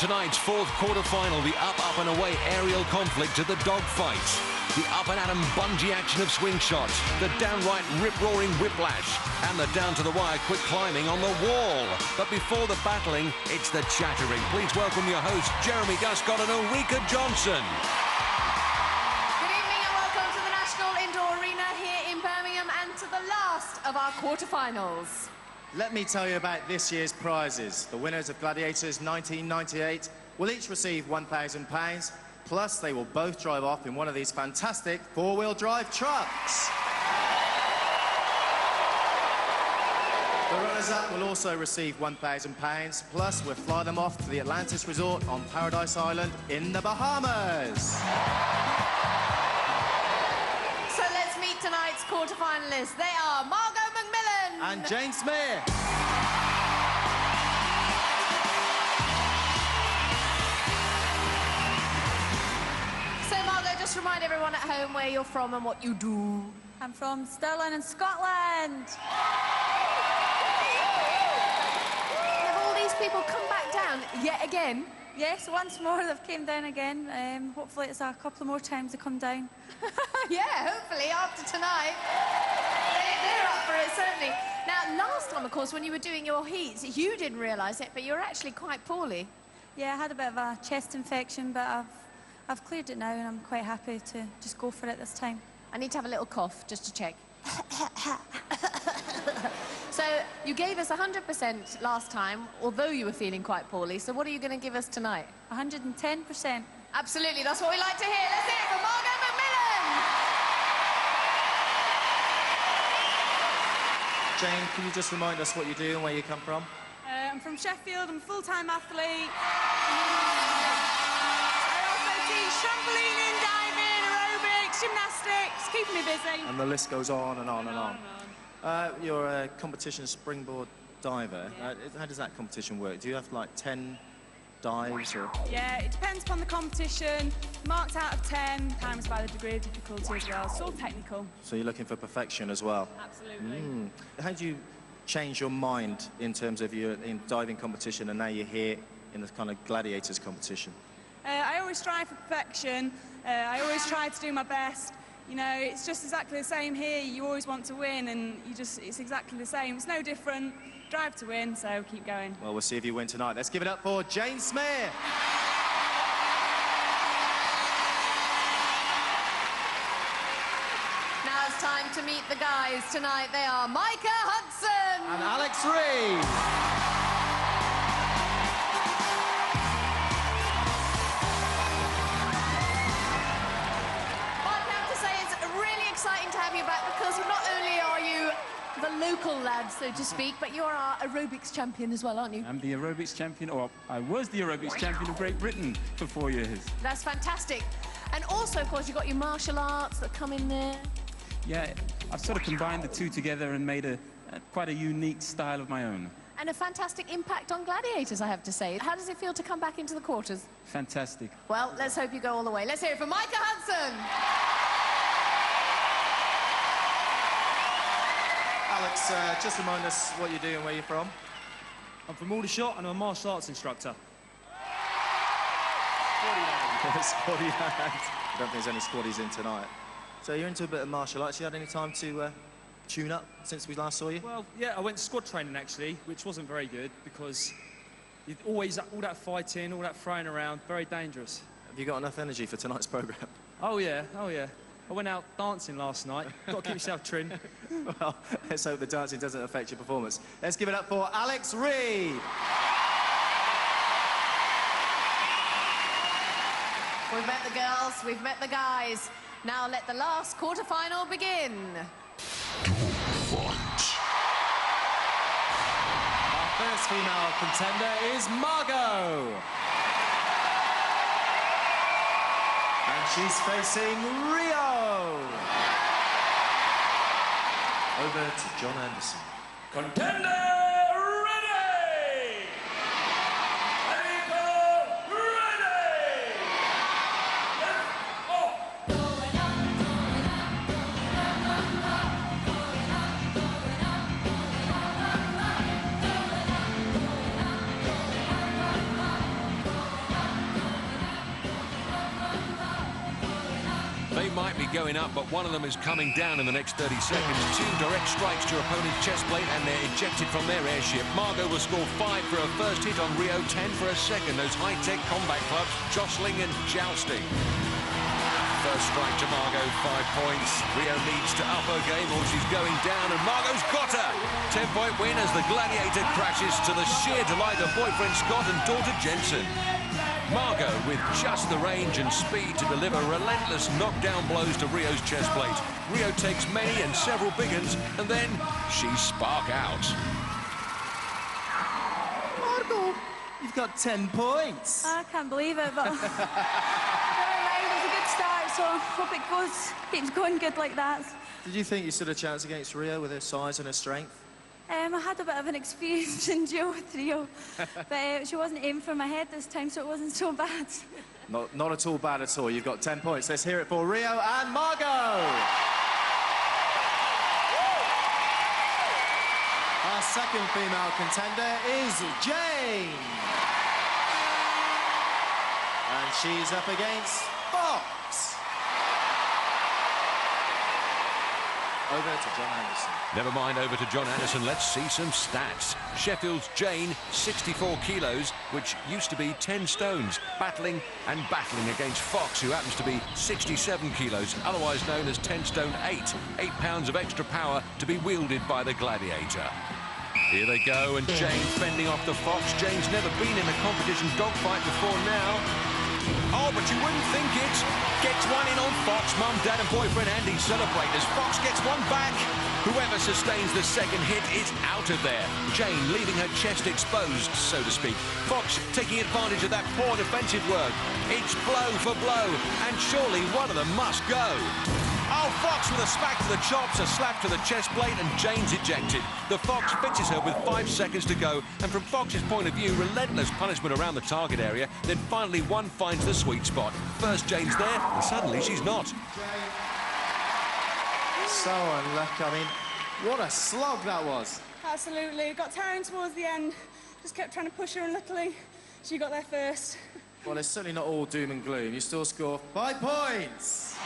tonight's fourth quarter-final, the up and away aerial conflict of the Dogfight. The up-and-atom bungee action of swing shots, the downright rip-roaring whiplash, and the down-to-the-wire quick climbing on the wall. But before the battling, it's the chattering. Please welcome your hosts, Jeremy Guscott and Ulrika Johnson. Good evening and welcome to the National Indoor Arena here in Birmingham and to the last of our quarter-finals. Let me tell you about this year's prizes. The winners of Gladiators 1998 will each receive £1,000, plus they will both drive off in one of these fantastic four-wheel drive trucks. The runners-up will also receive £1,000, plus we'll fly them off to the Atlantis Resort on Paradise Island in the Bahamas. So let's meet tonight's quarter-finalists. They are Margo McMillan and Jane Smith. So Margo, just remind everyone at home where you're from and what you do. I'm from Stirling in Scotland. Have all these people come back down yet again? Yes, once more they've came down again. Hopefully it's a couple of more times to come down. Yeah, hopefully after tonight. They're up for it, certainly. Now, last time, of course, when you were doing your heats, you didn't realise it, but you were actually quite poorly. Yeah, I had a bit of a chest infection, but I've cleared it now and I'm quite happy to just go for it this time. I need to have a little cough, just to check. So, you gave us 100% last time, although you were feeling quite poorly, so what are you going to give us tonight? 110%. Absolutely, that's what we like to hear. Let's hear it from Margo McMillan! Jane, can you just remind us what you do and where you come from? I'm from Sheffield. I'm a full-time athlete. I also teach trampolining, diving, aerobics, gymnastics, keeping me busy. And the list goes on and on and on. You're a competition springboard diver. Yeah. How does that competition work? Do you have like 10 dives or...? Yeah, it depends upon the competition. Marked out of 10, times by the degree of difficulty as well. It's all technical. So you're looking for perfection as well? Absolutely. How do you change your mind in terms of your in diving competition and now you're here in the kind of Gladiators competition? I always strive for perfection. I always try to do my best. You know, it's just exactly the same here. You always want to win and it's exactly the same. It's no different. Drive to win, so keep going. Well, we'll see if you win tonight. Let's give it up for Jane Smith. Now it's time to meet the guys. Tonight they are Micah Hudson and Alex Reid. Well, I have to say it's really exciting to have you back because not only are you the local lad, so to speak, but you're our aerobics champion as well, aren't you? I'm the aerobics champion, or I was the aerobics champion of Great Britain for 4 years. That's fantastic. And also, of course, you've got your martial arts that come in there. Yeah, I've sort of combined the two together and made quite a unique style of my own. And a fantastic impact on Gladiators, I have to say. How does it feel to come back into the quarters? Fantastic. Well, let's hope you go all the way. Let's hear it from Micah Hudson. Alex, just remind us what you do and where you're from. I'm from Aldershot and I'm a martial arts instructor. Squaddy land. I don't think there's any squaddies in tonight. So you're into a bit of martial arts. You had any time to tune up since we last saw you? Well, yeah, I went to squad training actually, which wasn't very good because you'd always all that fighting, all that throwing around, very dangerous. Have you got enough energy for tonight's programme? Oh yeah, oh yeah. I went out dancing last night. Got to keep yourself trimmed. Well, let's hope the dancing doesn't affect your performance. Let's give it up for Alex Reid. We've met the girls, we've met the guys. Now let the last quarter-final begin. Dogfight. Our first female contender is Margo. And she's facing Rio. Over to John Anderson. Contender ready! People ready! They might be going up, but one of them is coming down in the next 30 seconds. 2 direct strikes to your opponent's chest plate, and they're ejected from their airship. Margo will score 5 for her first hit on Rio, 10 for her second. Those high-tech combat clubs jostling and jousting. First strike to Margo, 5 points. Rio needs to up her game or she's going down, and Margo's got her! 10-point win as the Gladiator crashes to the sheer delight of boyfriend Scott and daughter Jensen. Margo with just the range and speed to deliver relentless knockdown blows to Rio's chest plate. Rio takes many and several big uns, and then she's spark out. Margo, you've got 10 points. I can't believe it, but... It was a good start, so I hope it keeps going good like that. Did you think you stood a chance against Rio with her size and her strength? I had a bit of an experience in jail with Rio, but she wasn't aiming for my head this time, so it wasn't so bad. Not at all bad at all. You've got 10 points. Let's hear it for Rio and Margo. Our second female contender is Jane. And she's up against Fox. Over to John Anderson. Never mind over to John Anderson, let's see some stats. Sheffield's Jane, 64 kilos, which used to be 10 stones, battling against Fox, who happens to be 67 kilos, otherwise known as 10 stone 8. 8 pounds of extra power to be wielded by the Gladiator. Here they go, and Jane fending off the Fox. Jane's never been in a competition dogfight before now. Oh, but you wouldn't think it. Gets one in on Fox. Mum, Dad and boyfriend Andy celebrate as Fox gets one back. Whoever sustains the second hit is out of there. Jane leaving her chest exposed, so to speak. Fox taking advantage of that poor defensive work. It's blow for blow, and surely one of them must go. Oh, Fox with a smack to the chops, a slap to the chest plate, and Jane's ejected. The Fox fixes her with 5 seconds to go, and from Fox's point of view, relentless punishment around the target area, then finally one finds the sweet spot. First Jane's there, and suddenly she's not. So unlucky. I mean, what a slog that was. Absolutely. It got tiring towards the end. Just kept trying to push her, and luckily she got there first. Well, it's certainly not all doom and gloom. You still score 5 points.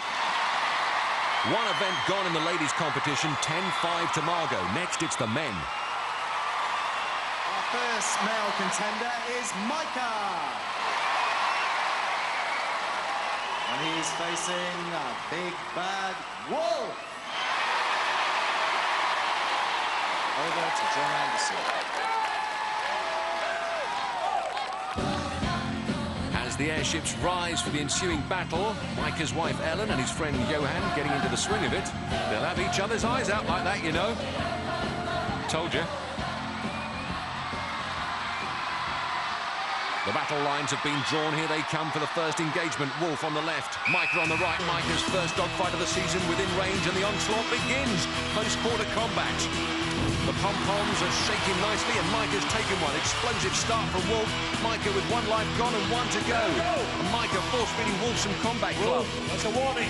One event gone in the ladies' competition, 10-5 to Margo. Next, it's the men. Our first male contender is Micah. And he's facing a big bad wolf. Over to John Anderson. As the airships rise for the ensuing battle, Micah's wife Ellen and his friend Johan getting into the swing of it. They'll have each other's eyes out like that, you know. Told you. The battle lines have been drawn. Here they come for the first engagement. Wolf on the left, Micah on the right. Micah's first dogfight of the season within range, and the onslaught begins. Close quarter combat. The pom-poms are shaking nicely, and Micah's taken one. Explosive start from Wolf. Micah with 1 life gone and 1 to go. And Micah force-feeding Wolf some combat club. That's a warning.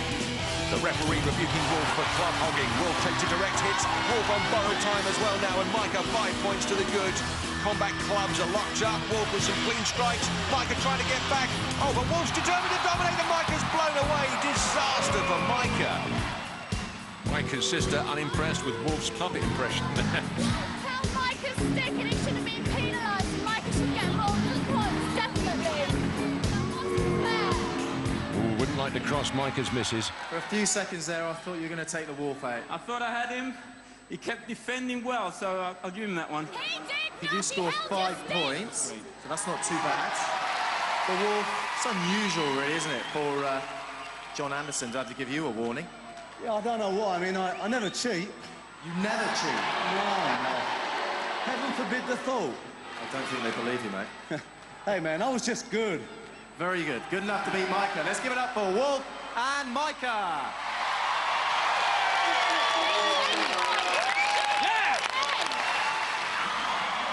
The referee rebuking Wolf for club hogging. Wolf takes a direct hit. Wolf on borrowed time as well now, and Micah 5 points to the good. Combat clubs are locked up. Wolf with some clean strikes. Micah trying to get back. Oh, but Wolf's determined to dominate, and Micah's blown away. Disaster for Micah. Micah's sister unimpressed with Wolf's puppet impression. Tell Micah's stick and he should have been penalised. Micah should get more than once, definitely. Ooh, wouldn't like to cross Micah's misses. For a few seconds there, I thought you were going to take the wolf out. I thought I had him. He kept defending well, so I'll give him that one. He did score 5 points, so that's not too bad. The wolf, it's unusual really, isn't it, for John Anderson to have to give you a warning? Yeah, I don't know why. I mean, I never cheat. You never cheat? No. Heaven forbid the thought. I don't think they believe you, mate. Hey, man, I was just good. Very good. Good enough to beat Micah. Let's give it up for Wolf and Micah.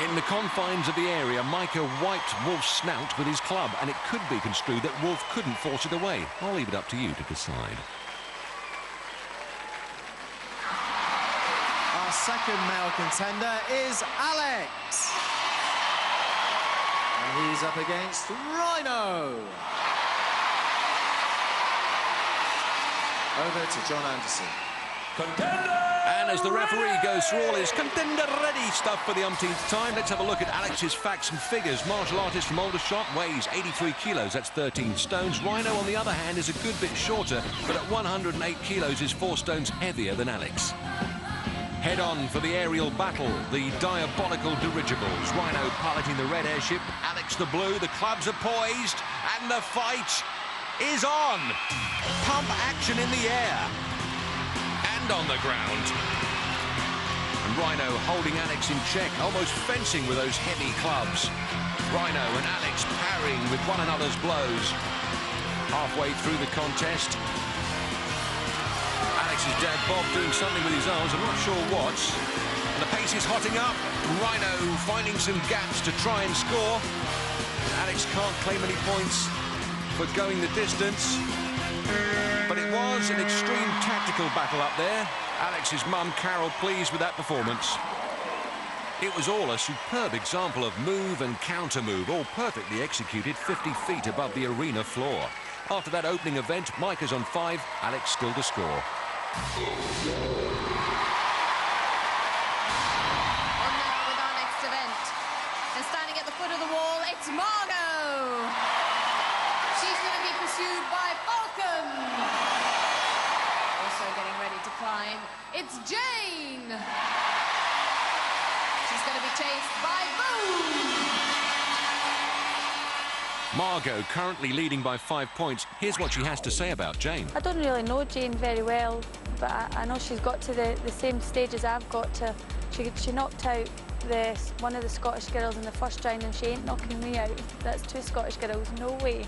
In the confines of the area, Micah wiped Wolf's snout with his club, and it could be construed that Wolf couldn't force it away. I'll leave it up to you to decide. Our second male contender is Alex. And he's up against Rhino. Over to John Anderson. Contender And as the referee goes through all his ready. contender-ready stuff for the umpteenth time, let's have a look at Alex's facts and figures. Martial artist from Aldershot, weighs 83 kilos, that's 13 stones. Rhino, on the other hand, is a good bit shorter, but at 108 kilos is 4 stones heavier than Alex. Head on for the aerial battle, the diabolical dirigibles. Rhino piloting the red airship, Alex the blue, the clubs are poised, and the fight is on. Pump action in the air and on the ground. And Rhino holding Alex in check, almost fencing with those heavy clubs. Rhino and Alex parrying with one another's blows. Halfway through the contest, Alex's dad Bob doing something with his arms, I'm not sure what. And the pace is hotting up. Rhino finding some gaps to try and score. And Alex can't claim any points for going the distance. But it was an extreme tactical battle up there. Alex's mum, Carol, pleased with that performance. It was all a superb example of move and counter-move, all perfectly executed 50 feet above the arena floor. After that opening event, Micah's on 5, Alex still to score. On now with our next event. And standing at the foot of the wall, it's Margo. She's going to be pursued by Falcon. Also getting ready to climb, it's Jane. She's going to be chased by Boom. Margo currently leading by 5 points. Here's what she has to say about Jane. I don't really know Jane very well, but I know she's got to the same stage as I've got to. She knocked out one of the Scottish girls in the first round, and she ain't knocking me out. That's 2 Scottish girls, no way.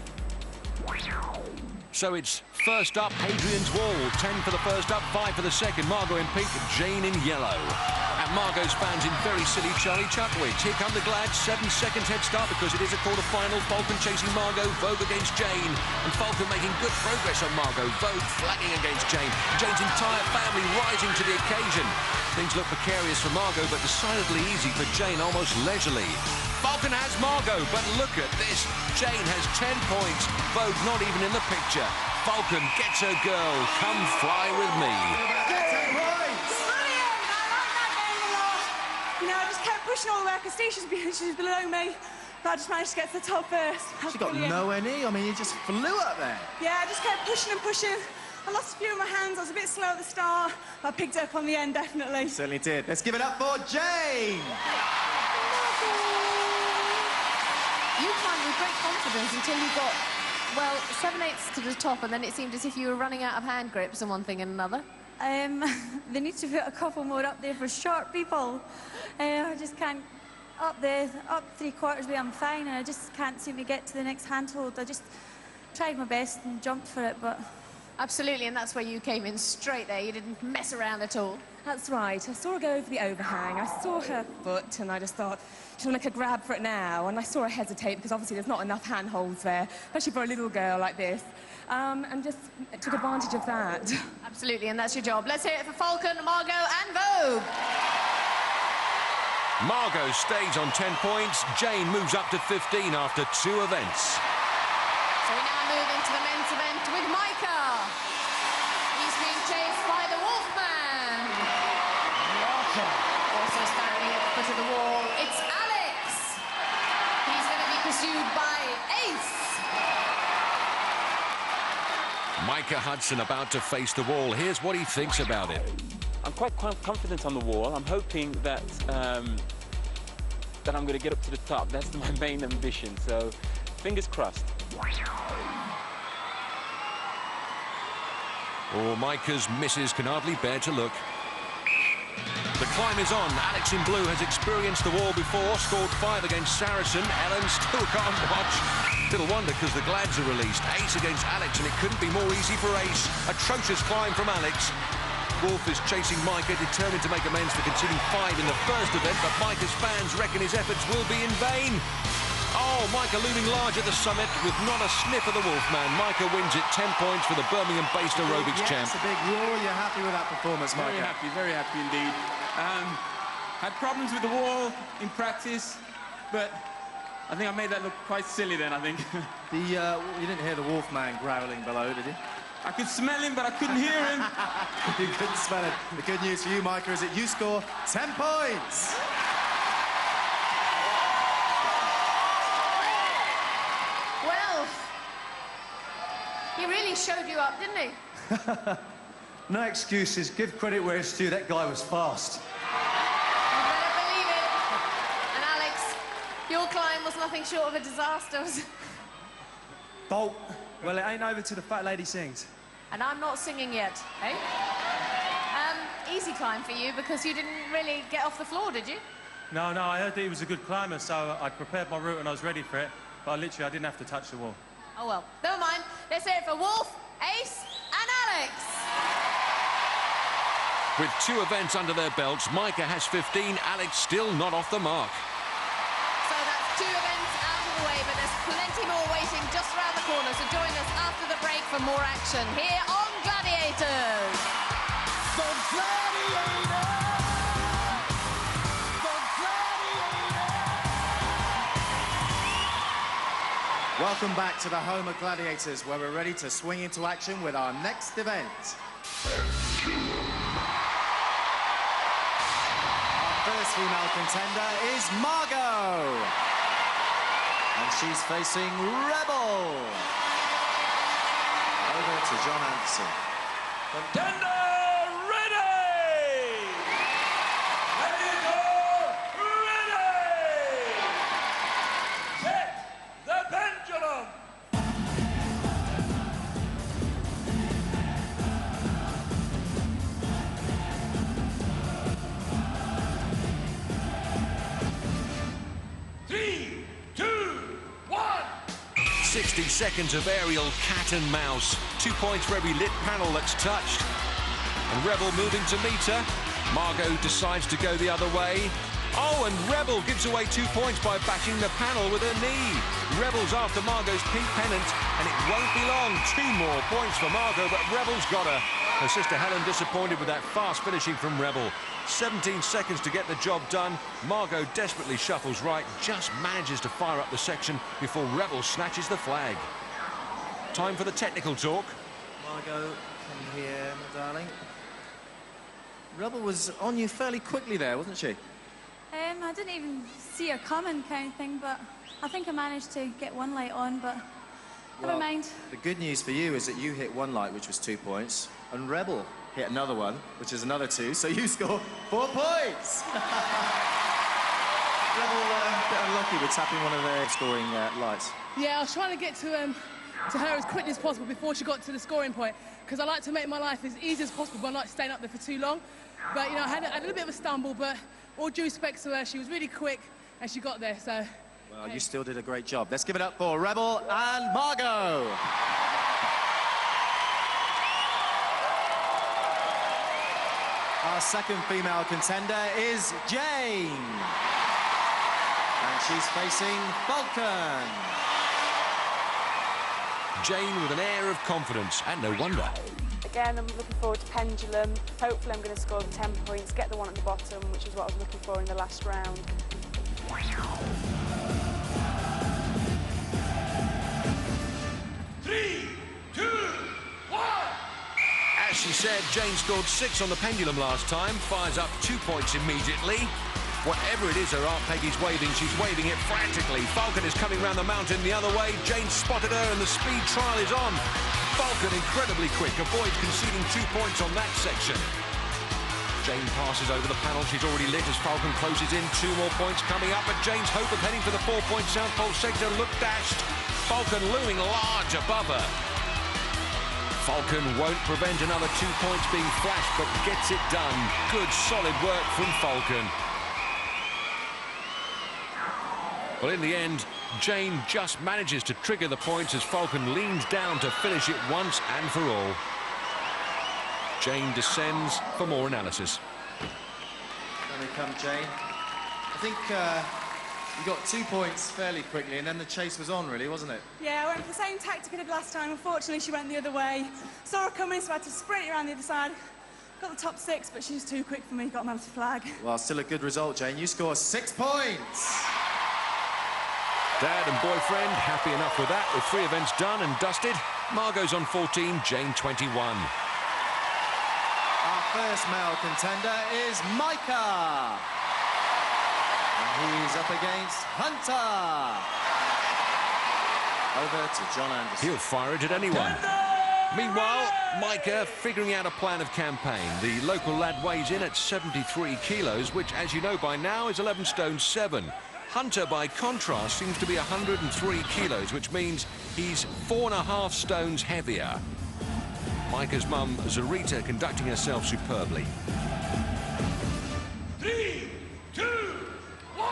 So it's first up, Hadrian's Wall. 10 for the first up, 5 for the second. Margo in pink, Jane in yellow. And Margo's fans in very silly Charlie Chuckwigs. Here come the Glads, 7 seconds head start because it is a quarter-final. Falcon chasing Margo, Vogue against Jane. And Falcon making good progress on Margo, Vogue flagging against Jane. Jane's entire family rising to the occasion. Things look precarious for Margo, but decidedly easy for Jane, almost leisurely. Falcon has Margo, but look at this. Jane has 10 points, Vogue not even in the picture. Falcon gets her girl, come fly with me. You know, I just kept pushing all the way. I could see she was below me, but I just managed to get to the top first. She got nowhere near. I mean, you just flew up there. Yeah, I just kept pushing and pushing. I lost a few of my hands. I was a bit slow at the start. I picked it up on the end, definitely. You certainly did. Let's give it up for Jane. You climbed with great confidence until you got, well, 7/8 to the top, and then it seemed as if you were running out of hand grips and one thing and another. They need to put a couple more up there for short people. I just can't. Up 3/4 way I'm fine, and I just can't seem to get to the next handhold. I just tried my best and jumped for it, but... Absolutely, and that's where you came in straight there. You didn't mess around at all. That's right. I saw her go over the overhang. I saw her foot, and I just thought, she'll make a grab for it now. And I saw her hesitate, because obviously there's not enough handholds there, especially for a little girl like this. And just took advantage of that. Absolutely, and that's your job. Let's hear it for Falcon, Margo, and Vogue. Margo stays on 10 points. Jane moves up to 15 after 2 events. So we now move into the men's event with Micah. He's being chased by the Wolfman. Also standing at the foot of the wall, it's Alex. He's going to be pursued by Ace. Micah Hudson about to face the wall. Here's what he thinks about it. I'm quite confident on the wall. I'm hoping that that I'm going to get up to the top. That's my main ambition. So, fingers crossed. Oh, Micah's misses can hardly bear to look. The climb is on. Alex in blue has experienced the wall before, scored 5 against Saracen. Ellen still can't watch. Little wonder, because the Glads are released. Ace against Alex, and it couldn't be more easy for Ace. Atrocious climb from Alex. Wolf is chasing Micah, determined to make amends for conceding 5 in the first event, but Micah's fans reckon his efforts will be in vain. Oh, Micah looming large at the summit with not a sniff of the Wolfman. Micah wins it, 10 points for the Birmingham-based aerobics champ. Yes, a big roar. You're happy with that performance, Micah? Very happy indeed. Had problems with the wall in practice, but I think I made that look quite silly then, I think. You didn't hear the Wolfman growling below, did you? I could smell him, but I couldn't hear him. You couldn't smell it. The good news for you, Micah, is that you score 10 points. Well, he really showed you up, didn't he? No excuses. Give credit where it's due. That guy was fast. You better believe it. And Alex, your climb was nothing short of a disaster. Bolt. Well, it ain't over till the fat lady sings. And I'm not singing yet, eh? Easy climb for you because you didn't really get off the floor, did you? No, I heard that he was a good climber, so I prepared my route and I was ready for it. But literally, I didn't have to touch the wall. Oh, well, never mind. Let's hear it for Wolf, Ace, and Alex. With 2 events under their belts, Micah has 15, Alex still not off the mark. So that's 2 events out of the way, but there's plenty more waiting just around the corner. So join us after the break for more action here on Gladiators. The Gladiators! The Gladiators! Welcome back to the home of Gladiators, where we're ready to swing into action with our next event. First female contender is Margo. And she's facing Rebel. Over to John Anderson. Contender ready! Gladiator ready! Set the pendulum! Three, 2, 1. 60 seconds of aerial cat and mouse. 2 points for every lit panel that's touched. And Rebel moving to meet her. Margo decides to go the other way. Oh, and Rebel gives away 2 points by bashing the panel with her knee. Rebel's after Margo's pink pennant, and it won't be long. 2 more points for Margo, but Rebel's got her. Her sister Helen disappointed with that fast finishing from Rebel. 17 seconds to get the job done. Margo desperately shuffles right, just manages to fire up the section before Rebel snatches the flag. Time for the technical talk. Margo, come here, my darling. Rebel was on you fairly quickly there, wasn't she? I didn't even see her coming kind of thing, but I think I managed to get one light on, but never mind. The good news for you is that you hit 1 light, which was 2 points, and Rebel hit another one, which is another 2, so you score 4 points! Rebel a bit unlucky with tapping one of their scoring lights. Yeah, I was trying to get to her as quickly as possible before she got to the scoring point, because I like to make my life as easy as possible, but I like staying up there for too long. But, you know, I had a little bit of a stumble, but all due respect to her, she was really quick, and she got there, so... Well, you still did a great job. Let's give it up for Rebel and Margo. Our second female contender is Jane. And she's facing Falcon. Jane with an air of confidence, and no wonder. Again, I'm looking forward to Pendulum. Hopefully I'm going to score the 10 points, get the one at the bottom, which is what I was looking for in the last round. 3, 2, 1. As she said, Jane scored 6 on the Pendulum last time, fires up 2 points immediately. Whatever it is her Aunt Peggy's waving, she's waving it frantically. Falcon is coming round the mountain the other way. Jane spotted her and the speed trial is on. Falcon incredibly quick, avoids conceding 2 points on that section. Jane passes over the panel, she's already lit as Falcon closes in. 2 more points coming up, but Jane's hope of heading for the 4-point South Pole sector looked dashed. Falcon looming large above her. Falcon won't prevent another 2 points being flashed, but gets it done. Good, solid work from Falcon. Well, in the end, Jane just manages to trigger the points as Falcon leans down to finish it once and for all. Jane descends for more analysis. There we come, Jane. I think you got 2 points fairly quickly, and then the chase was on, really, wasn't it? Yeah, I went for the same tactic I did last time. Unfortunately, she went the other way. Saw her coming, so I had to sprint around the other side. Got the top 6, but she was too quick for me. Got a penalty flag. Well, still a good result, Jane. You score 6 points. Dad and boyfriend happy enough with that, with 3 events done and dusted. Margo's on 14, Jane 21. Our first male contender is Micah. And he's up against Hunter. Over to John Anderson. He'll fire it at anyone. Meanwhile, Micah figuring out a plan of campaign. The local lad weighs in at 73 kilos, which, as you know by now, is 11 stone 7. Hunter, by contrast, seems to be 103 kilos, which means he's 4.5 stones heavier. Micah's mum, Zarita, conducting herself superbly. 3, 2, 1.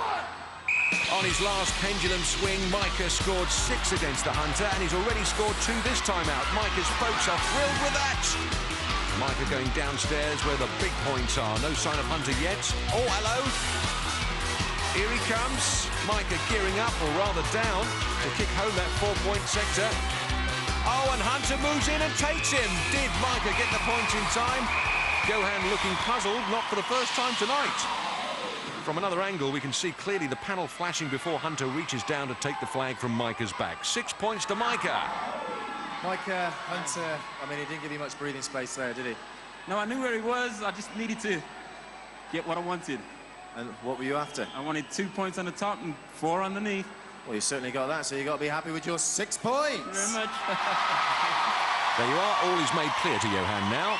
On his last pendulum swing, Micah scored 6 against the Hunter, and he's already scored 2 this time out. Micah's folks are thrilled with that. Micah going downstairs where the big points are. No sign of Hunter yet. Oh, hello. Here he comes. Micah gearing up, or rather down, to kick home that 4-point sector. Oh, and Hunter moves in and takes him. Did Micah get the points in time? Johan looking puzzled, not for the first time tonight. From another angle, we can see clearly the panel flashing before Hunter reaches down to take the flag from Micah's back. 6 points to Micah. Micah, Hunter, I mean, he didn't give you much breathing space there, did he? No, I knew where he was. I just needed to get what I wanted. And what were you after? I wanted 2 points on the top and 4 underneath. Well, you certainly got that, so you got to be happy with your 6 points. Thank you very much. There you are. All is made clear to Johan now.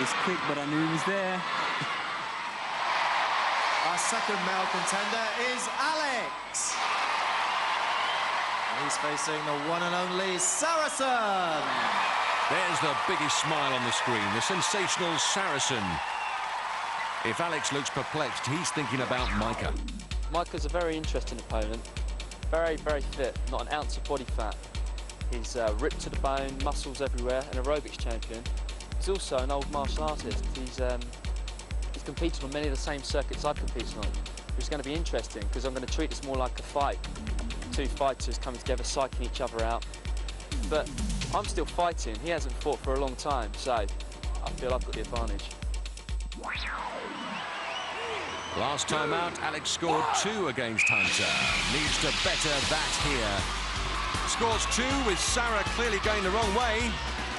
It's quick, but I knew he was there. Our second male contender is Alex. And he's facing the one and only Saracen. There's the biggest smile on the screen, the sensational Saracen. If Alex looks perplexed, he's thinking about Micah. Micah's a very interesting opponent. Very, very fit, not an ounce of body fat. He's ripped to the bone, muscles everywhere, an aerobics champion. He's also an old martial artist. He's competed on many of the same circuits I've competed on. It's going to be interesting because I'm going to treat this more like a fight. 2 fighters coming together, psyching each other out. But I'm still fighting. He hasn't fought for a long time, so I feel I've got the advantage. Last time out, Alex scored 2 against Hunter. Needs to better that here. Scores 2 with Sarah clearly going the wrong way.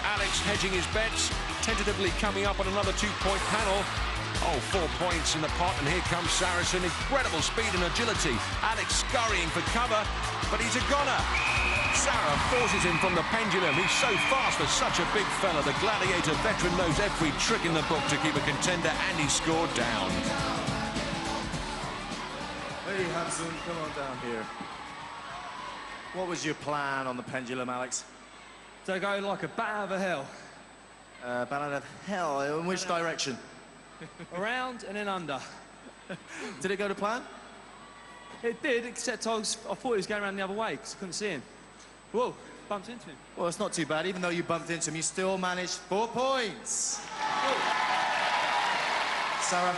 Alex hedging his bets, tentatively coming up on another 2-point panel. Oh, 4 points in the pot, and here comes Saracen. Incredible speed and agility. Alex scurrying for cover, but he's a goner. Sarah forces him from the pendulum. He's so fast for such a big fella. The Gladiator veteran knows every trick in the book to keep a contender, and he scored down. Hey, Hudson, come on down here. What was your plan on the pendulum, Alex? To go like a bat out of hell. Bat out of hell? In which direction? Around and then under. Did it go to plan? It did, except I thought he was going around the other way because I couldn't see him. Whoa, bumped into him. Well, it's not too bad. Even though you bumped into him, you still managed 4 points. Sarah,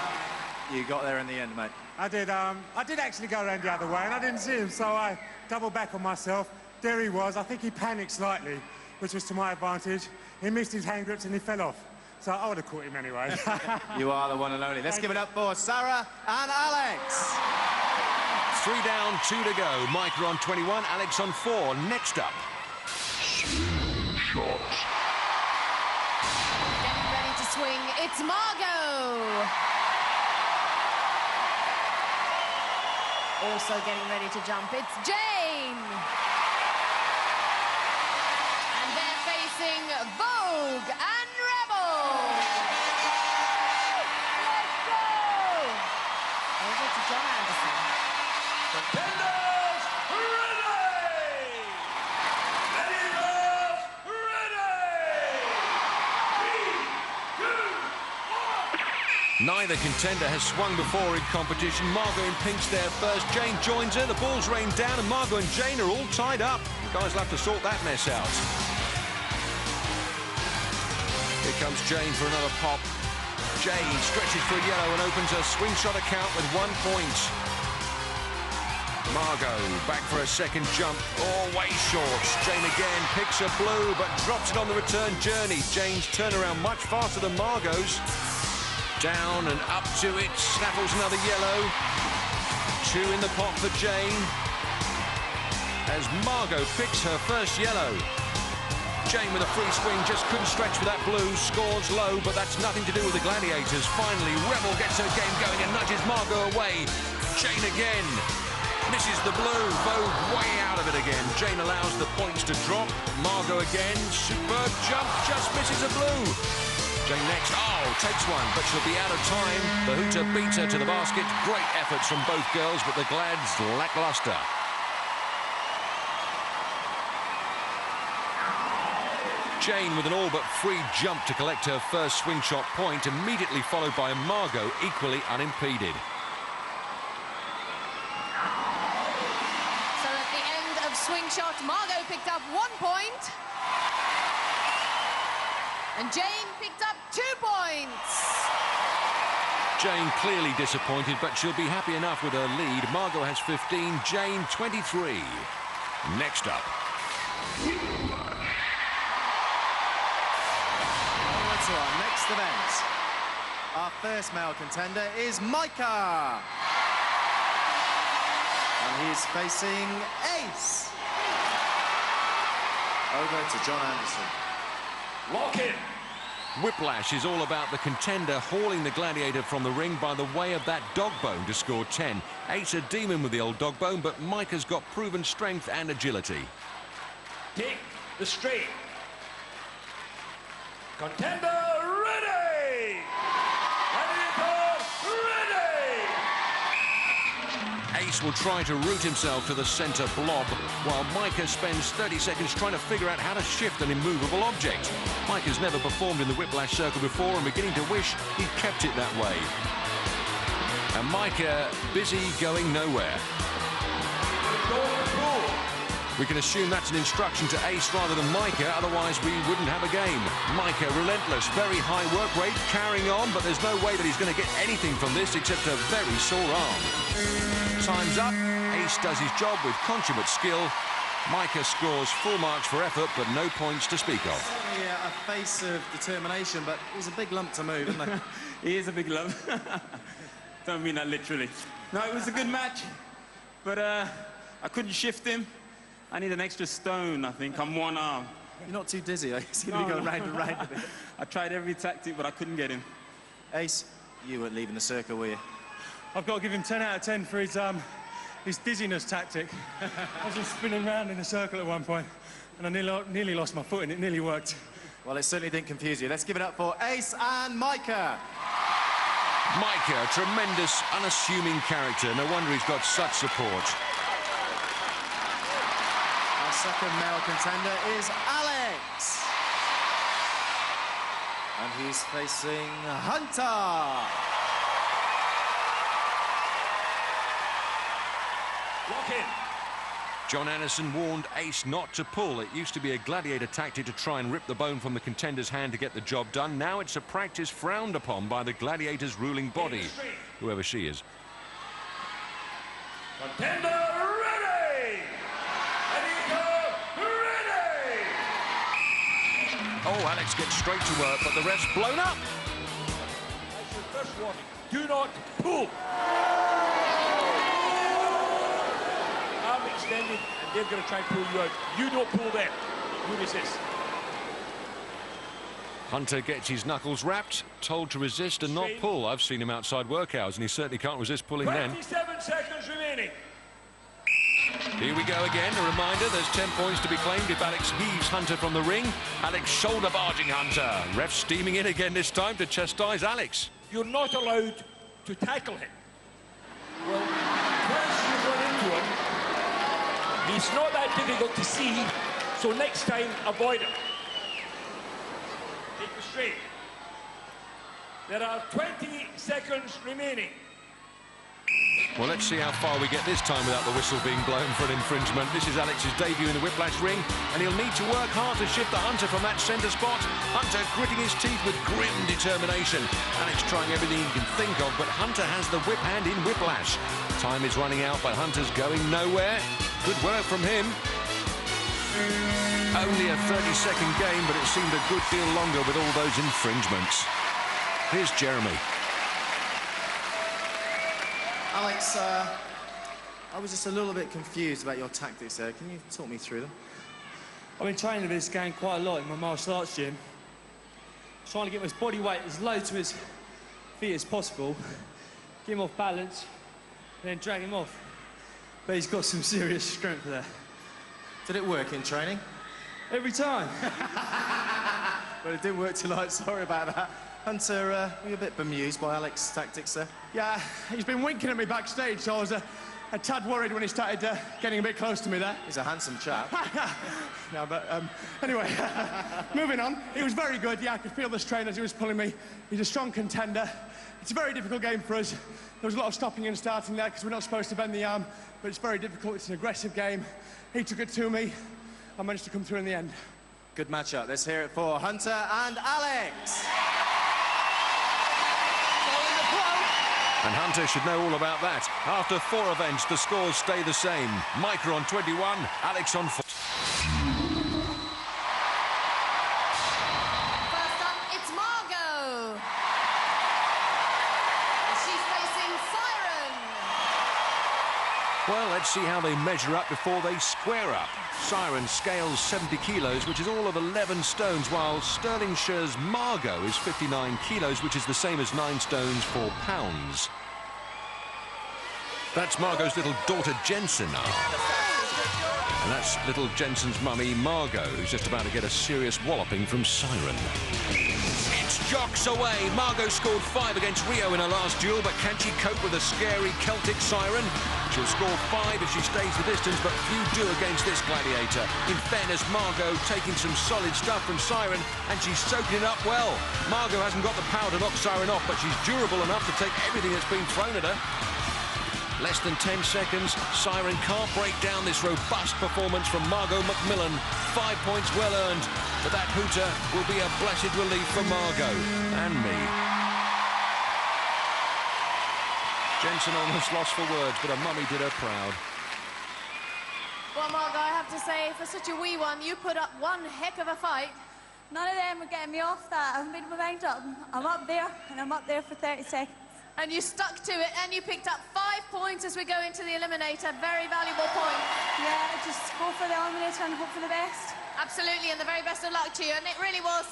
you got there in the end, mate. I did actually go around the other way, and I didn't see him, so I doubled back on myself. There he was. I think he panicked slightly, which was to my advantage. He missed his hand grips and he fell off. So I would have caught him anyway. You are the one and only. Let's give it up for Sarah and Alex. 3 down, 2 to go. Micah on 21, Alex on 4. Next up. Getting ready to swing, it's Margo. Also getting ready to jump, it's Jane. And they're facing Vogue and Rebel. Let's go. Over to John Anderson. Contenders ready! Gladiators ready! 3, 2, 1. Neither contender has swung before in competition. Margo in pink's there first. Jane joins her. The ball's rained down, and Margo and Jane are all tied up. The guys will have to sort that mess out. Here comes Jane for another pop. Jane stretches for a yellow and opens her swing shot account with 1 point. Margo back for a second jump. Oh, way short. Jane again picks a blue, but drops it on the return journey. Jane's turnaround much faster than Margo's. Down and up to it. Snaffles another yellow. 2 in the pot for Jane. as Margo picks her first yellow. Jane with a free swing just couldn't stretch for that blue, scores low, but that's nothing to do with the Gladiators. Finally, Rebel gets her game going and nudges Margo away. Jane again. Misses the blue, both way out of it again. Jane allows the points to drop. Margo again, superb jump, just misses a blue. Jane next, takes one, but she'll be out of time. The hooter beats her to the basket. Great efforts from both girls, but the Glads lacklustre. Jane with an all but free jump to collect her first swing shot point, immediately followed by Margo, equally unimpeded. So at the end of swing shot, Margo picked up 1 point. And Jane picked up 2 points. Jane clearly disappointed, but she'll be happy enough with her lead. Margo has 15, Jane 23. Next up. To our next event. Our first male contender is Micah. And he's facing Ace. Over to John Anderson. Lock in. Whiplash is all about the contender hauling the Gladiator from the ring by the way of that dog bone to score 10. Ace a demon with the old dog bone, but Micah's got proven strength and agility. Take the straight. Contender ready! Ready! Ace will try to root himself to the centre blob, while Micah spends 30 seconds trying to figure out how to shift an immovable object. Micah's never performed in the whiplash circle before and beginning to wish he'd kept it that way. And Micah busy going nowhere. We can assume that's an instruction to Ace rather than Micah, otherwise we wouldn't have a game. Micah, relentless, very high work rate, carrying on, but there's no way that he's going to get anything from this except a very sore arm. Time's up. Ace does his job with consummate skill. Micah scores full marks for effort, but no points to speak of. Yeah, a face of determination, but he's a big lump to move, isn't he? He is a big lump. Don't mean that literally. No, it was a good match, but I couldn't shift him. I need an extra stone, I think, on one arm. You're not too dizzy, I seem to be going round and round a bit. I tried every tactic, but I couldn't get him. Ace, you weren't leaving the circle, were you? I've got to give him 10 out of 10 for his dizziness tactic. I was just spinning around in a circle at one point, and I nearly lost my foot, and it nearly worked. Well, it certainly didn't confuse you. Let's give it up for Ace and Micah. Micah, a tremendous, unassuming character. No wonder he's got such support. Our second male contender is Alex. And he's facing Hunter. Lock in. John Anderson warned Ace not to pull. It used to be a Gladiator tactic to try and rip the bone from the contender's hand to get the job done. Now it's a practice frowned upon by the Gladiator's ruling body, whoever she is. Contender ready! Ready! Oh, Alex gets straight to work, but the ref's blown up. That's your first warning. Do not pull. Arm extended, and they're going to try and pull you out. You don't pull them. You resist. Hunter gets his knuckles wrapped, told to resist and not pull. I've seen him outside work hours, and he certainly can't resist pulling then. 27 seconds remaining. Here we go again. A reminder, there's 10 points to be claimed if Alex heaves Hunter from the ring. Alex shoulder barging Hunter. Ref steaming in again this time to chastise Alex. You're not allowed to tackle him. Well, once you run into him, he's not that difficult to see, so next time, avoid him. Take the straight. There are 20 seconds remaining. Well, let's see how far we get this time without the whistle being blown for an infringement. This is Alex's debut in the whiplash ring, and he'll need to work hard to shift the Hunter from that centre spot. Hunter gritting his teeth with grim determination. Alex trying everything he can think of, but Hunter has the whip hand in whiplash. Time is running out, but Hunter's going nowhere. Good work from him. Only a 30-second game, but it seemed a good deal longer with all those infringements. Here's Jeremy. Alex, I was just a little bit confused about your tactics there. Can you talk me through them? I've been training this game quite a lot in my martial arts gym. Trying to get his body weight as low to his feet as possible, get him off balance, and then drag him off. But he's got some serious strength there. Did it work in training? Every time. Well, it didn't work tonight, sorry about that. Hunter, were you a bit bemused by Alex's tactics there? Yeah, he's been winking at me backstage, so I was a tad worried when he started getting a bit close to me there. He's a handsome chap. No, but anyway, moving on. He was very good, yeah, I could feel the strain as he was pulling me. He's a strong contender. It's a very difficult game for us. There was a lot of stopping and starting there because we're not supposed to bend the arm, but it's very difficult. It's an aggressive game. He took it to me. I managed to come through in the end. Good matchup. Let's hear it for Hunter and Alex. And Hunter should know all about that. After 4 events, the scores stay the same. Micah on 21, Alex on 4. First up, it's Margo. She's facing Siren. Well, let's see how they measure up before they square up. Siren scales 70 kilos, which is all of 11 stones, while Stirlingshire's Margo is 59 kilos, which is the same as 9 stones, 4 pounds. That's Margo's little daughter, Jensen. And that's little Jensen's mummy, Margo, who's just about to get a serious walloping from Siren. It's jocks away. Margo scored 5 against Rio in her last duel, but can she cope with a scary Celtic Siren? She'll score 5 if she stays the distance, but few do against this gladiator. In fairness, Margo taking some solid stuff from Siren, and she's soaking it up well. Margo hasn't got the power to knock Siren off, but she's durable enough to take everything that's been thrown at her. Less than 10 seconds, Siren can't break down this robust performance from Margo McMillan. 5 points well earned, but that hooter will be a blessed relief for Margo and me. Jensen almost lost for words, but her mummy did her proud. Well, Margo, I have to say, for such a wee one, you put up one heck of a fight. None of them were getting me off that. I've made my mind up. I'm up there, and I'm up there for 30 seconds. And you stuck to it, and you picked up 5 points as we go into the eliminator. Very valuable point. Yeah, just go for the eliminator and hope for the best. Absolutely, and the very best of luck to you. And it really was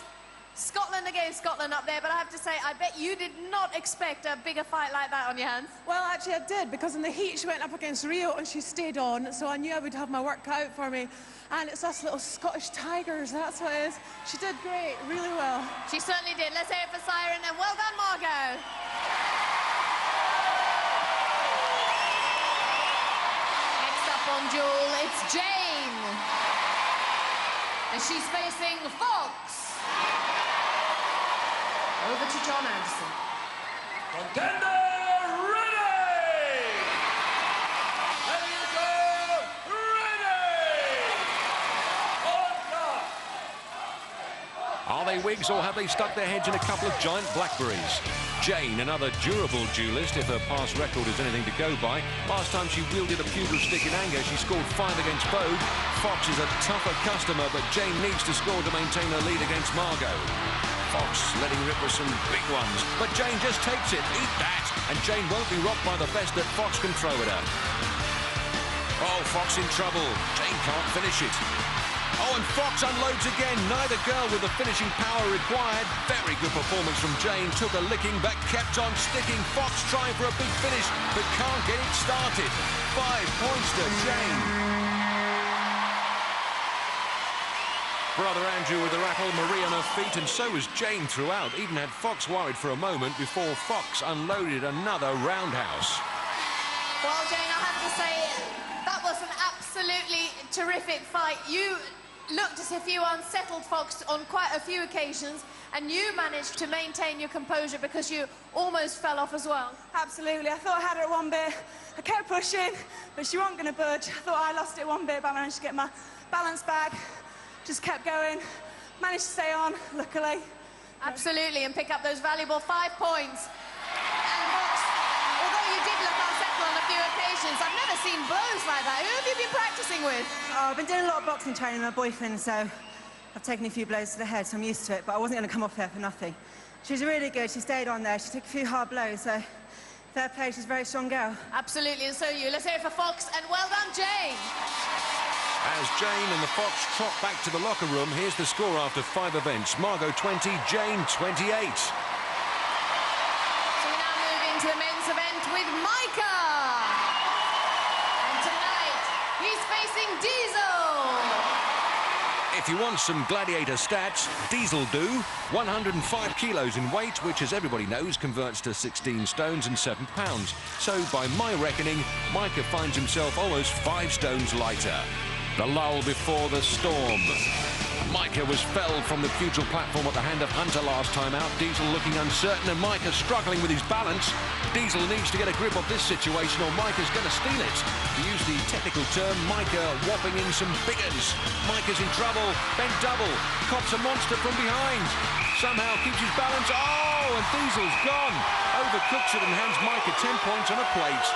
Scotland against Scotland up there, but I have to say, I bet you did not expect a bigger fight like that on your hands. Well, actually, I did, because in the heat she went up against Rio and she stayed on, so I knew I would have my work cut out for me. And it's us little Scottish tigers, that's what it is. She did great, really well. She certainly did. Let's hear it for Siren, and well done, Margo. On duel, it's Jane. And she's facing Fox. Over to John Anderson. Contender ready! There you go! Ready! On top! Are they wigs, or have they stuck their heads in a couple of giant blackberries? Jane, another durable duelist, if her past record is anything to go by. Last time she wielded a pugil stick in anger, she scored 5 against Bode. Fox is a tougher customer, but Jane needs to score to maintain her lead against Margo. Fox letting rip with some big ones, but Jane just takes it. Eat that! And Jane won't be rocked by the best that Fox can throw at her. Oh, Fox in trouble. Jane can't finish it. Oh, and Fox unloads again. Neither girl with the finishing power required. Very good performance from Jane. Took a licking, but kept on sticking. Fox trying for a big finish, but can't get it started. 5 points to Jane. Brother Andrew with the rattle, Marie on her feet, and so was Jane throughout. Even had Fox worried for a moment before Fox unloaded another roundhouse. Well, Jane, I have to say, that was an absolutely terrific fight. You looked as if you unsettled Fox on quite a few occasions, and you managed to maintain your composure because you almost fell off as well. Absolutely. I thought I had her at one bit. I kept pushing, but she wasn't going to budge. I thought I lost it one bit, but I managed to get my balance back. Just kept going. Managed to stay on, luckily. Absolutely, and pick up those valuable 5 points. And Fox, although you did look unsettled on a few occasions, I've never seen blows like that. Who have you been practicing with? Oh, I've been doing a lot of boxing training with my boyfriend, so I've taken a few blows to the head, so I'm used to it, but I wasn't going to come off there for nothing. She was really good. She stayed on there. She took a few hard blows, so Fair play, she's a very strong girl. Absolutely, and so you. Let's hear it for Fox, and well done, Jane. As Jane and the Fox trot back to the locker room, here's the score after 5 events. Margo 20, Jane 28. So we now move into the men's event with Micah. And tonight, he's facing Diesel. If you want some Gladiator stats, Diesel do. 105 kilos in weight, which, as everybody knows, converts to 16 stones and 7 pounds. So, by my reckoning, Micah finds himself almost 5 stones lighter. The lull before the storm. Micah was felled from the pugil platform at the hand of Hunter last time out. Diesel looking uncertain and Micah struggling with his balance. Diesel needs to get a grip of this situation or Micah's going to steal it. To use the technical term, Micah whopping in some big uns. Micah's in trouble, bent double, cops a monster from behind. Somehow keeps his balance. Oh, and Diesel's gone. Overcooks it and hands Micah 10 points on a plate.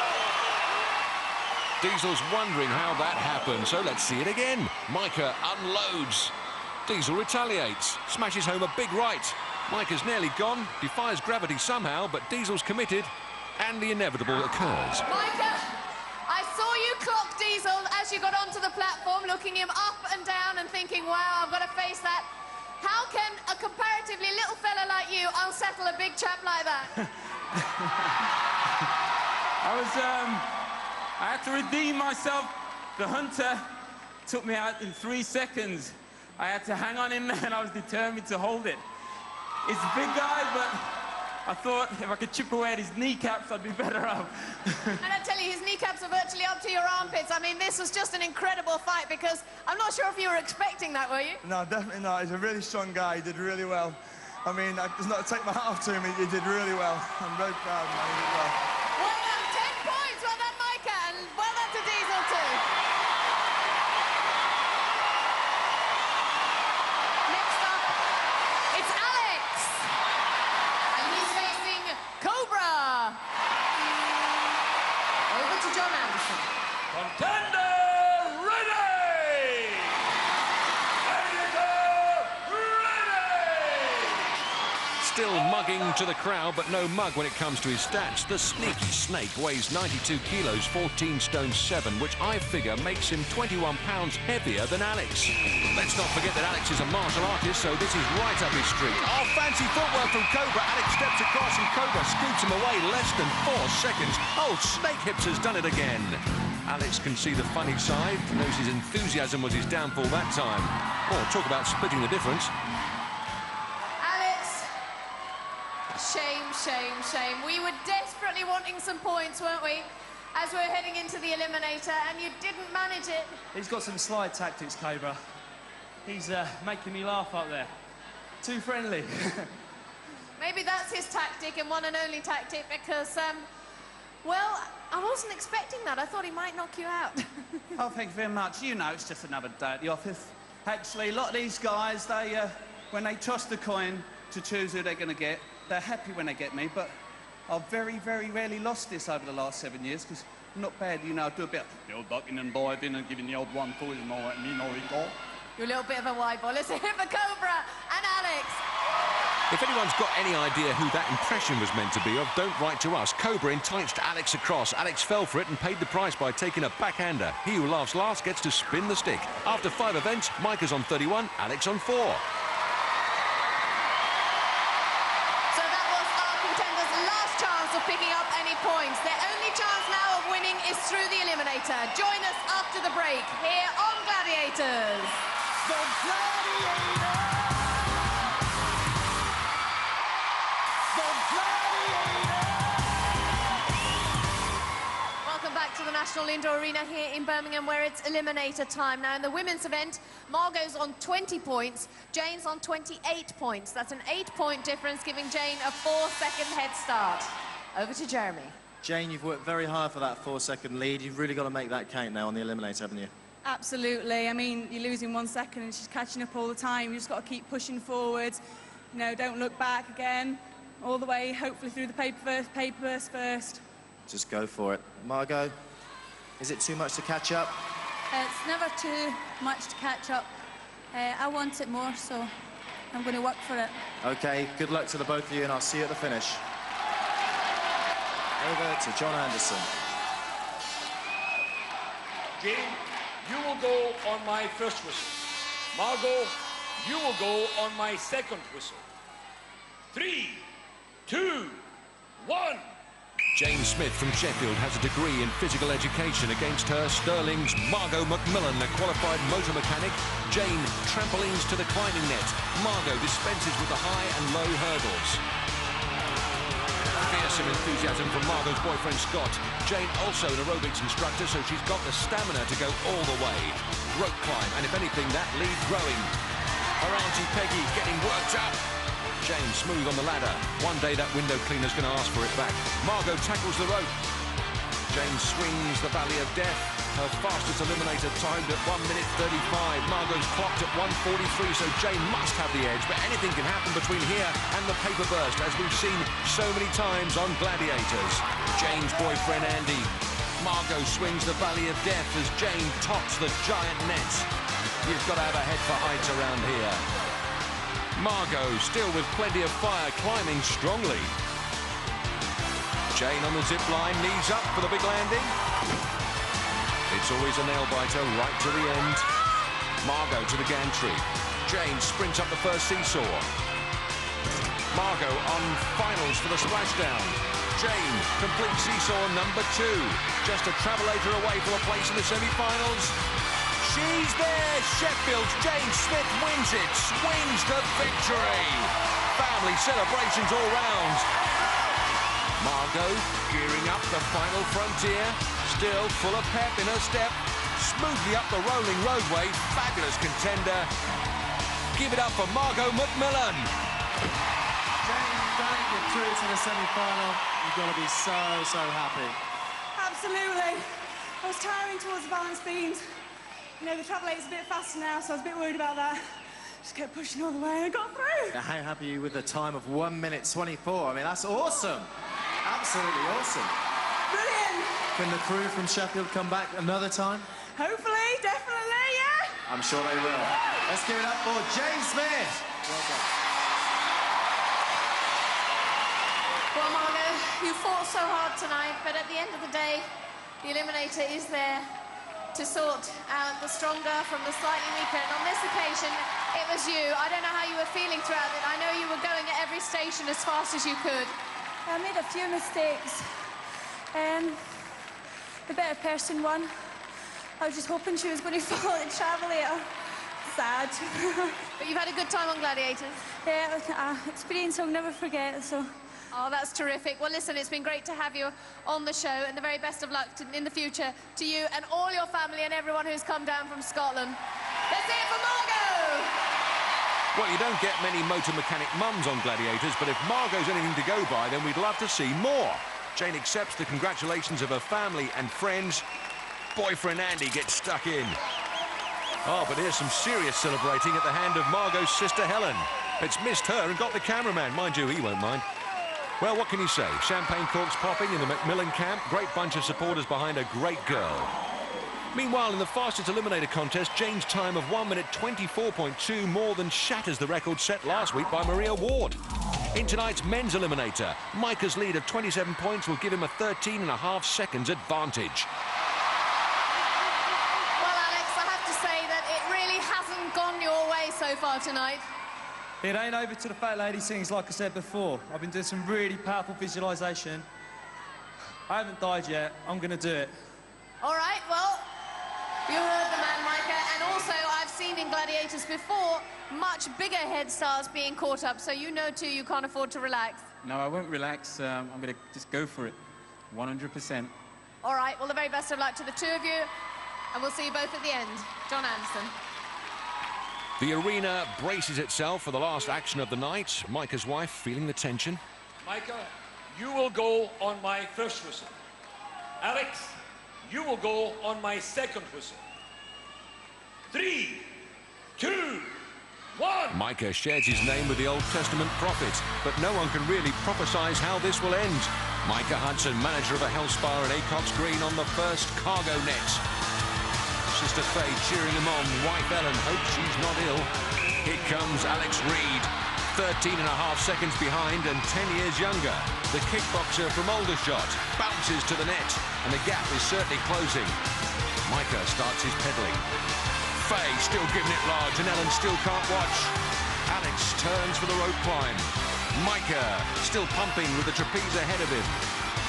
Diesel's wondering how that happened, so let's see it again. Micah unloads. Diesel retaliates, smashes home a big right. Micah's nearly gone, defies gravity somehow, but Diesel's committed, and the inevitable occurs. Micah, I saw you clock Diesel as you got onto the platform, looking him up and down and thinking, wow, I've got to face that. How can a comparatively little fella like you unsettle a big chap like that? I had to redeem myself. The Hunter took me out in 3 seconds. I had to hang on in there and I was determined to hold it. He's a big guy, but I thought if I could chip away at his kneecaps, I'd be better off. And I tell you, his kneecaps are virtually up to your armpits. I mean, this was just an incredible fight because I'm not sure if you were expecting that, were you? No, definitely not. He's a really strong guy. He did really well. I mean, it's not to take my hat off to him. He did really well. I'm very proud of him. He did well. Well done, 10 points. Well done, Micah, and well done to Diesel too. Next up, it's Alex. And he's facing Cobra. Over to John Anderson. Contender ready! Still mugging to the crowd, but no mug when it comes to his stats. The sneaky snake weighs 92 kilos, 14 stone 7, which I figure makes him 21 pounds heavier than Alex. Let's not forget that Alex is a martial artist, so this is right up his street. Oh, fancy footwork from Cobra. Alex steps across and Cobra scoots him away less than 4 seconds. Oh, Snake Hips has done it again. Alex can see the funny side, knows his enthusiasm was his downfall that time. Oh, talk about splitting the difference. Shame, shame, shame. We were desperately wanting some points, weren't we? As we were heading into the Eliminator, and you didn't manage it. He's got some slide tactics, Cobra. He's making me laugh up there. Too friendly. Maybe that's his tactic and one and only tactic because, well, I wasn't expecting that. I thought he might knock you out. Oh, thank you very much. You know, it's just another day at the office. Actually, a lot of these guys, they, when they toss the coin to choose who they're going to get, they're happy when they get me, but I've very, very rarely lost this over the last 7 years, because I'm not bad, you know, I do a bit of the old ducking and diving and giving the old 1-2 and all that, and you know it all. You're a little bit of a wide ball. Let's hear it for Cobra and Alex. If anyone's got any idea who that impression was meant to be of, don't write to us. Cobra enticed Alex across. Alex fell for it and paid the price by taking a backhander. He who laughs last gets to spin the stick. After 5 events, Micah's on 31, Alex on 4. Picking up any points. Their only chance now of winning is through the Eliminator. Join us after the break here on Gladiators. The Gladiators! The Gladiators! Welcome back to the National Indoor Arena here in Birmingham, where it's Eliminator time. Now, in the women's event, Margo's on 20 points, Jane's on 28 points. That's an 8-point difference, giving Jane a 4-second head start. Over to Jeremy. Jane, you've worked very hard for that 4-second lead. You've really got to make that count now on the Eliminator, haven't you? Absolutely. I mean, you're losing 1 second and she's catching up all the time. You just got to keep pushing forward. You know, don't look back again. All the way, hopefully through the papers first. Just go for it. Margo, is it too much to catch up? It's never too much to catch up. I want it more, so I'm going to work for it. OK, good luck to the both of you, and I'll see you at the finish. Over to John Anderson. Jane, you will go on my first whistle. Margo, you will go on my second whistle. 3, 2, 1. Jane Smith from Sheffield has a degree in physical education. Against her, Stirling's Margo McMillan, a qualified motor mechanic. Jane trampolines to the climbing net. Margo dispenses with the high and low hurdles. Fearsome enthusiasm from Margo's boyfriend Scott. Jane also an aerobics instructor, so she's got the stamina to go all the way. Rope climb, and if anything, that lead growing. Her auntie Peggy getting worked up. Jane smooth on the ladder. One day that window cleaner's going to ask for it back. Margo tackles the rope. Jane swings the Valley of Death. Her fastest eliminator timed at 1 minute 35. Margo's clocked at 1:43, so Jane must have the edge. But anything can happen between here and the paper burst, as we've seen so many times on Gladiators. Jane's boyfriend Andy. Margo swings the Valley of Death as Jane tops the giant net. You've got to have a head for heights around here. Margo still with plenty of fire, climbing strongly. Jane on the zip line, knees up for the big landing. It's always a nail-biter right to the end. Margo to the gantry. Jane sprints up the first seesaw. Margo on finals for the splashdown. Jane, complete seesaw number 2. Just a travelator away from a place in the semi-finals. She's there! Sheffield's Jane Smith wins it, swings to victory. Family celebrations all round. Margo gearing up the final frontier, still full of pep in her step, smoothly up the rolling roadway, fabulous contender. Give it up for Margo McMillan. Jane, don't get through to the semi-final. You've got to be so happy. Absolutely. I was tiring towards the balance beams. You know, the travelator's a bit faster now, so I was a bit worried about that. Just kept pushing all the way and I got through. Now, how happy are you with the time of 1 minute 24? I mean, that's awesome. Absolutely awesome. Brilliant. Can the crew from Sheffield come back another time? Hopefully, definitely, yeah. I'm sure they will. Let's give it up for Jane Smith. Well done. Well, Margo, you fought so hard tonight, but at the end of the day, the eliminator is there to sort out the stronger from the slightly weaker. And on this occasion, it was you. I don't know how you were feeling throughout it. I know you were going at every station as fast as you could. I made a few mistakes. The better person won. I was just hoping she was going to follow the travelator. Sad. But you've had a good time on Gladiators. Yeah, experience I'll never forget, so... Oh, that's terrific. Well, listen, it's been great to have you on the show, and the very best of luck in the future to you and all your family and everyone who's come down from Scotland. Let's hear it for Margo! Well, you don't get many motor mechanic mums on Gladiators, but if Margo's anything to go by, then we'd love to see more. Jane accepts the congratulations of her family and friends. Boyfriend Andy gets stuck in. Oh, but here's some serious celebrating at the hand of Margo's sister Helen. It's missed her and got the cameraman. Mind you, he won't mind. Well, what can you say? Champagne corks popping in the McMillan camp. Great bunch of supporters behind a great girl. Meanwhile, in the fastest eliminator contest, Jane's time of 1 minute 24.2 more than shatters the record set last week by Maria Ward. In tonight's men's eliminator, Micah's lead of 27 points will give him a 13.5 seconds advantage. Well, Alex, I have to say that it really hasn't gone your way so far tonight. It ain't over till the fat lady sings, like I said before. I've been doing some really powerful visualisation. I haven't died yet. I'm going to do it. All right, well, you heard the man, Micah, and also I've seen in Gladiators before much bigger head starts being caught up, so you know, too, you can't afford to relax. No, I won't relax. I'm going to just go for it. 100%. All right, well, the very best of luck to the two of you, and we'll see you both at the end. John Anderson. The arena braces itself for the last action of the night. Micah's wife feeling the tension. Micah, you will go on my first whistle. Alex, you will go on my second whistle. 3, 2, 1. Micah shares his name with the Old Testament prophet, but no one can really prophesize how this will end. Micah Hudson, manager of a health spa at Acocks Green, on the first cargo net. Sister Faye cheering him on. Wife Ellen hopes she's not ill. Here comes Alex Reid. 13.5 seconds behind and 10 years younger. The kickboxer from Aldershot bounces to the net, and the gap is certainly closing. Micah starts his pedaling. Faye still giving it large, and Ellen still can't watch. Alex turns for the rope climb. Micah still pumping with the trapeze ahead of him.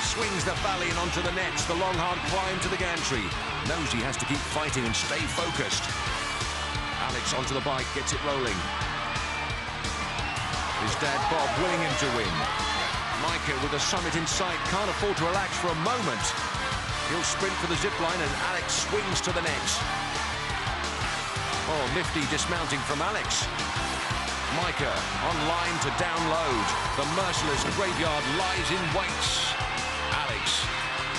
Swings the valley and onto the nets. The long, hard climb to the gantry. Knows he has to keep fighting and stay focused. Alex onto the bike, gets it rolling. His dad Bob willing him to win. Micah with the summit in sight, can't afford to relax for a moment. He'll sprint for the zip line and Alex swings to the net. Oh, nifty dismounting from Alex. Micah on line to download. The merciless graveyard lies in wait. Alex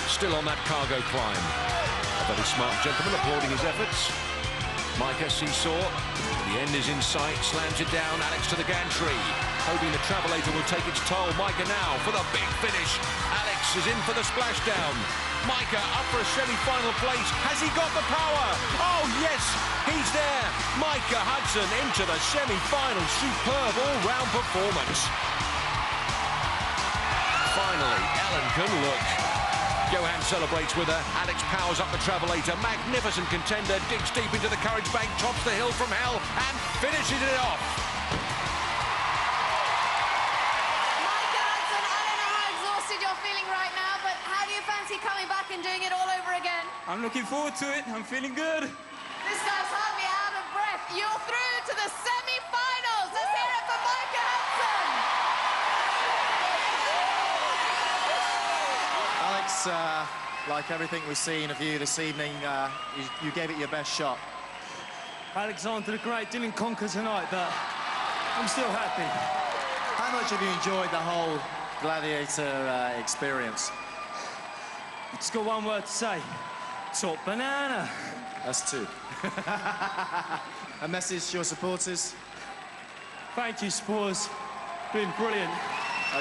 still on that cargo climb. A very smart gentleman applauding his efforts. Micah seesaw. The end is in sight, slams it down. Alex to the gantry. Hoping the travelator will take its toll. Micah now for the big finish. Alex is in for the splashdown. Micah up for a semi-final place. Has he got the power? Oh, yes, he's there. Micah Hudson into the semi-final. Superb all-round performance. Finally, Ellen can look. Johan celebrates with her. Alex powers up the travelator. Magnificent contender. Digs deep into the courage bank. Tops the hill from hell and finishes it off. You're feeling right now, but how do you fancy coming back and doing it all over again? I'm looking forward to it. I'm feeling good. This guy's hardly out of breath. You're through to the semi-finals. Let's hear it for Micah Hudson. Alex, like everything we've seen of you this evening, you gave it your best shot. Alexander the Great didn't conquer tonight, but I'm still happy. How much have you enjoyed the whole Gladiator experience? It's got one word to say. Top banana. That's two. A message to your supporters? Thank you, supporters. Been brilliant.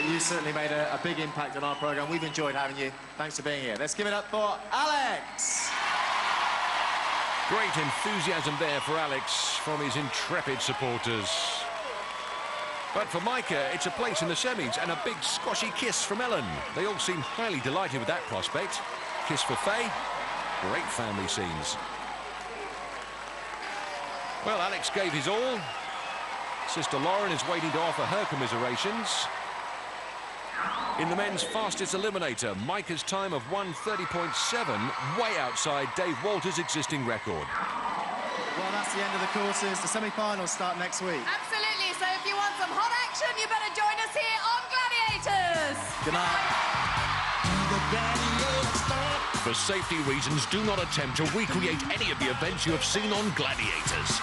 You certainly made a big impact on our programme. We've enjoyed having you. Thanks for being here. Let's give it up for Alex. Great enthusiasm there for Alex from his intrepid supporters. But for Micah, it's a place in the semis and a big squashy kiss from Ellen. They all seem highly delighted with that prospect. Kiss for Faye. Great family scenes. Well, Alex gave his all. Sister Lauren is waiting to offer her commiserations. In the men's fastest eliminator, Micah's time of 1:30.7, way outside Dave Walter's existing record. Well, that's the end of the courses. The semi-finals start next week. Absolutely. So if you want some hot action, you better join us here on Gladiators. Good night. For safety reasons, do not attempt to recreate any of the events you have seen on Gladiators.